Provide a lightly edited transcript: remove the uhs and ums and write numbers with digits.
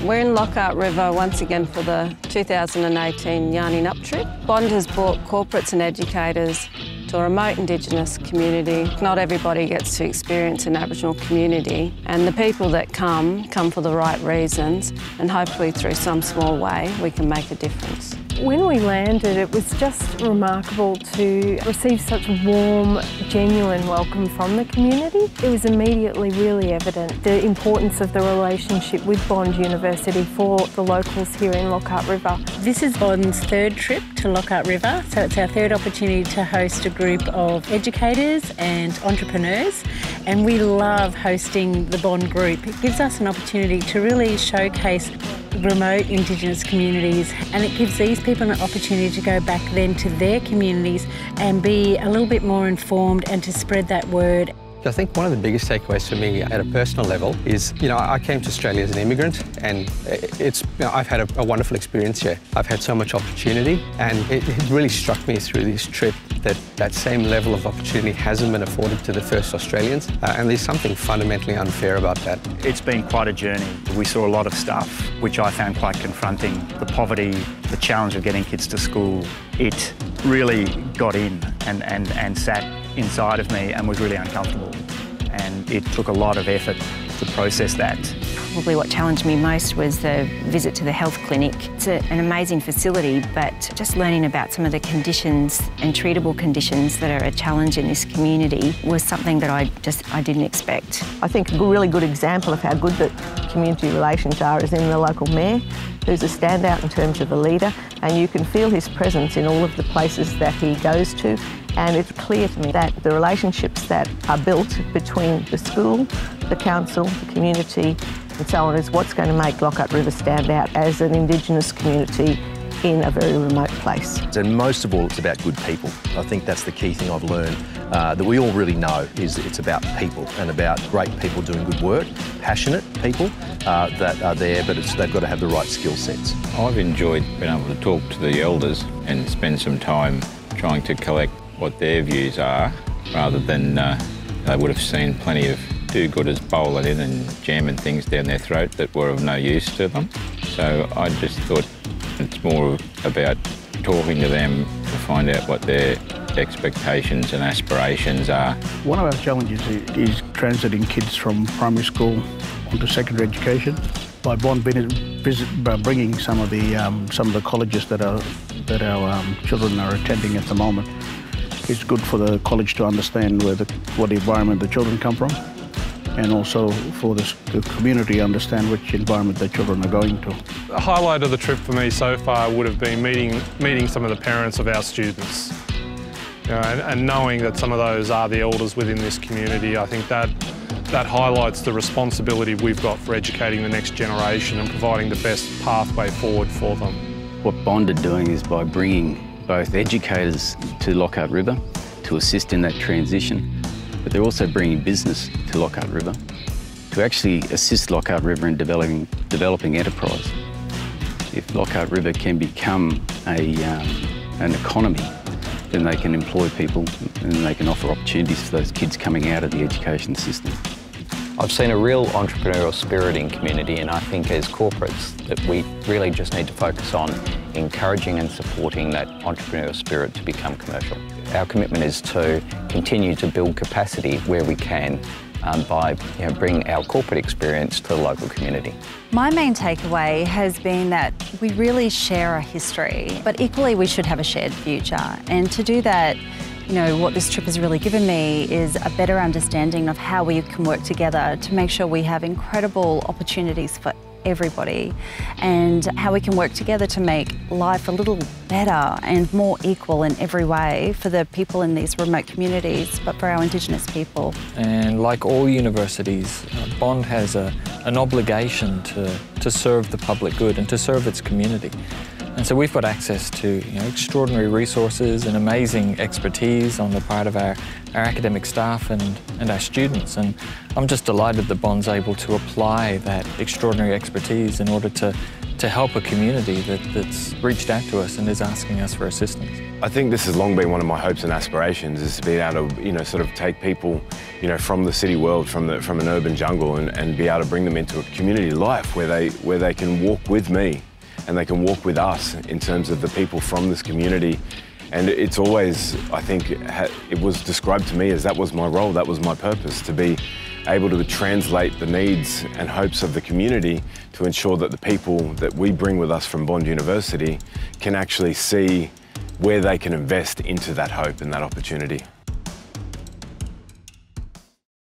We're in Lockhart River once again for the 2018 Yarning Up trip. Bond has brought corporates and educators to a remote Indigenous community. Not everybody gets to experience an Aboriginal community, and the people that come for the right reasons, and hopefully through some small way we can make a difference. When we landed, it was just remarkable to receive such a warm, genuine welcome from the community. It was immediately really evident the importance of the relationship with Bond University for the locals here in Lockhart River. This is Bond's third trip to Lockhart River, so it's our third opportunity to host a group of educators and entrepreneurs, and we love hosting the Bond group. It gives us an opportunity to really showcase remote Indigenous communities, and it gives these people an opportunity to go back then to their communities and be a little bit more informed and to spread that word. I think one of the biggest takeaways for me at a personal level is, I came to Australia as an immigrant, and I've had a wonderful experience here. I've had so much opportunity, and it really struck me through this trip that that same level of opportunity hasn't been afforded to the first Australians, and there's something fundamentally unfair about that. It's been quite a journey. We saw a lot of stuff which I found quite confronting. The poverty, the challenge of getting kids to school, it really got in and sat inside of me and was really uncomfortable. And it took a lot of effort to process that. Probably what challenged me most was the visit to the health clinic. It's an amazing facility, but just learning about some of the conditions and treatable conditions that are a challenge in this community was something that I didn't expect. I think a really good example of how good the community relations are is in the local mayor, who's a standout in terms of a leader, and you can feel his presence in all of the places that he goes to. And it's clear to me that the relationships that are built between the school, the council, the community, and so on is what's going to make Lockhart River stand out as an Indigenous community in a very remote place. And most of all, it's about good people. I think that's the key thing I've learned that we all really know is it's about people and about great people doing good work, passionate people that are there, but they've got to have the right skill sets. I've enjoyed being able to talk to the elders and spend some time trying to collect what their views are, rather than they would have seen plenty of do-gooders bowling in and jamming things down their throat that were of no use to them. So I just thought it's more about talking to them to find out what their expectations and aspirations are. One of our challenges is transiting kids from primary school onto secondary education. By Bond bringing some of the colleges that our children are attending at the moment, it's good for the college to understand what environment the children come from, and also for the community understand which environment the children are going to. The highlight of the trip for me so far would have been meeting some of the parents of our students. And knowing that some of those are the elders within this community. I think that highlights the responsibility we've got for educating the next generation and providing the best pathway forward for them. What Bond are doing is by bringing both educators to Lockhart River to assist in that transition, but they're also bringing business to Lockhart River to actually assist Lockhart River in developing enterprise. If Lockhart River can become an economy, then they can employ people and they can offer opportunities for those kids coming out of the education system. I've seen a real entrepreneurial spirit in community, and I think as corporates that we really just need to focus on encouraging and supporting that entrepreneurial spirit to become commercial. Our commitment is to continue to build capacity where we can by bringing our corporate experience to the local community. My main takeaway has been that we really share a history, but equally we should have a shared future. And to do that, what this trip has really given me is a better understanding of how we can work together to make sure we have incredible opportunities for everybody, and how we can work together to make life a little better and more equal in every way for the people in these remote communities, but for our Indigenous people. And like all universities, Bond has an obligation to serve the public good and to serve its community. And so we've got access to extraordinary resources and amazing expertise on the part of our academic staff and our students. And I'm just delighted that Bond's able to apply that extraordinary expertise in order to help a community that's reached out to us and is asking us for assistance. I think this has long been one of my hopes and aspirations, is to be able to, sort of take people, from the city world, from an urban jungle, and be able to bring them into a community life where they can walk with me and they can walk with us in terms of the people from this community. And it's always, I think, it was described to me as that was my role, that was my purpose, to be able to translate the needs and hopes of the community to ensure that the people that we bring with us from Bond University can actually see where they can invest into that hope and that opportunity.